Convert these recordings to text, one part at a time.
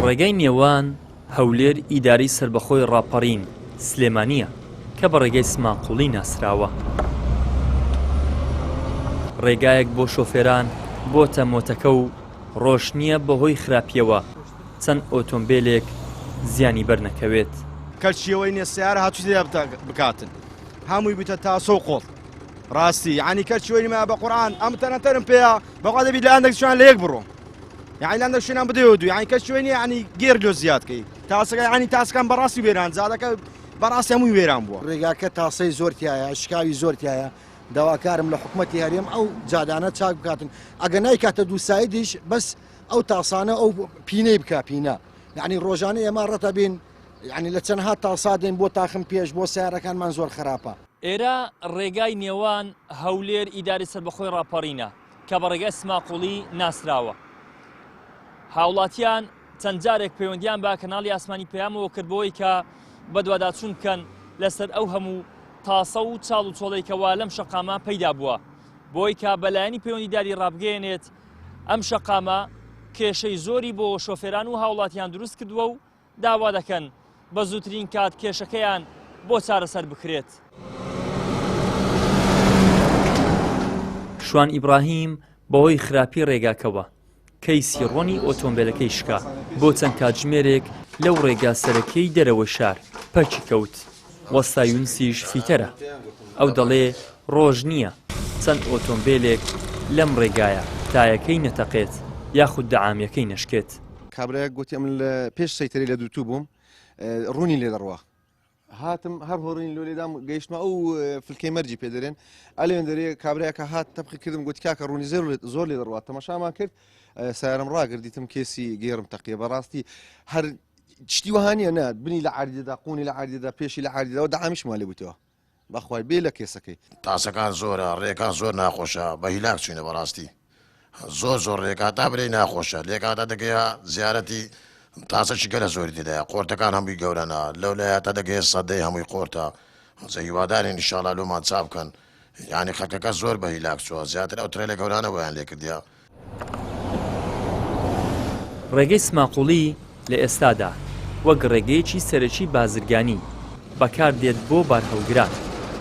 ڕێگای نێوان هەولێر ئیداری سربەخۆی ڕاپەڕین سلێمانیە کە بە ڕێگای سماقوڵی ناسراوە. ڕێگایەک بۆ شۆفێران بۆتە مۆتەکە و ڕۆشنیە بەهۆی خراپیەوە چەند ئۆتۆمبیلێک زیانی بەرنەکەوێت. کەلچیەوەی نیە سیارە هاتووی لێ بکاتن هەمووی بتە تاسە و قۆڵ ڕاستی یعنی کەلچیەوەی نیمە بە قورئان ئەم تەنەتەرم پێەیە بەخوا دەبی لە هەندێک شوێن لە یەک بڕۆ یعنی لە هەندێک شوێنان بدەوە دوو یعنی کەلچیەوەی نیە یعنی گێر لۆ زیادکەی تاسەکە یعنی تاسەکان بەڕاستی وێران زادەکە بەڕاستی هەمووی وێران بووە. ڕێگاکە تاسەی زۆرتیایە شکاوی زۆرتیایە داواکارم لە حکوومەتی هەرێم ئەو جادانە چاک بکاتن ئەگە نایکاتە دووسایدیش بەس ئەو تاسانە ئەو پینەی بکە پینە یعنی ڕۆژانە ئێمە ڕەتە بین یعنی لە چەندها تاسا دێن بۆ تاخم پێش بۆ سیارەکانمان زۆر خراپە. ئێرە ڕێگای نێوان هەولێر ئیداری سربەخۆی ڕاپەڕینە کە بە ڕێگای سماقوڵی ناسراوە. هاوڵاتیان چەند جارێک پەیوەندیان بە کەناڵی ئاسمانی پەیامەوە کردبەوەی کە بە دوواداچوون بکەن لەسەر ئەو هەموو تاسە و چاڵ و چۆڵێکەوە لەم شەقامە پەیدا بووە بۆی کە بەلایەنی پەیوەندیداری ڕابگەێنێت ئەم شەقامە کێشەی زۆری بۆ شۆفێران و هاوڵاتیان دروست کردووە و داوا دەکەن بە زووترین کات کێشەکەیان بۆ چارەسەر بکرێت. شوان ئیبراهیم بەهۆی خراپی ڕێگاکەوە کەیسی ڕۆنی ئۆتۆمبیلەکەی شکا بۆ چەند کاتژمێرێک لەو ڕێگا سەرەکیەی دەرەوە شار پەرچی کەوت وەستا یونسیش فیتەرە ئەو دەڵێ ڕۆژ نییە چەند ئۆتۆمبیلێک لەم ڕێگایە تایەکەی نەتەقێت یاخود دەعامیەکەی نەشکێت. کابراەک گوتی ئەم لە پێش سەیتەری لە دووتوو بووم ڕوونی لێ دەڕوە هاتم هەر هۆڕین لۆ لێدام گەیشتمە ئەو فلکەی مەرجی پێدەرێن ئەلێن دەرێ کابراەکە هات تەبقی کردم گوتی کاکە ڕوونی زۆر لێ دەڕوات تەماشامان کرد سیارم ڕاگردیتم کێسی گێرم تەقیە بەڕاستی هەر شتی وهانیە نات بنی لە عاردیدا قوونی لە عاردیدا پێشی لە عاردیدا و دەعامیشمان لێ بوویتەوە بەخوای بێ لە کێسەکەی. تاسەکان زۆرە ڕێکان زۆر ناخۆشە بە هیلاک چوینە بەڕاستی زۆر ڕێکاتا برەی ناخۆشە لێکاتا دەگەیە زیارەتی تاسەشی گەلە زۆری تێدایە قۆرتەکان هەمووی گەورەنە لەو لایە تا دەگەیە سەدەی هەمووی قۆرتە هیوادارین ئینشاڵڵا لۆمان چاپ بکەن یعنی خەکەکە زۆر بە هیلاک چووە زیاتر ئەو ترێلە گەورانە بۆیان لێ کردیا. ڕێگەی سماقوڵی لە ئێستادا وەک ڕێگەیەکی سەرەکی بازرگانی بەکاردێت بۆ بارهەڵگران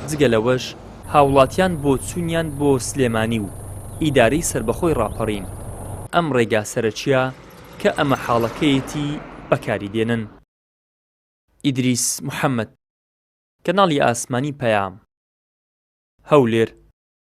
جگە لەوەش هاوڵاتیان بۆ چوونیان بۆ سلێمانی و ئیدارەی سربەخۆی ڕاپەڕین ئەم ڕێگا سەرەکیە کە ئەمە حاڵەکەیەتی بەکاری دێنن. ئیدریس محەممەد کەناڵی ئاسمانی پەیام هەولێر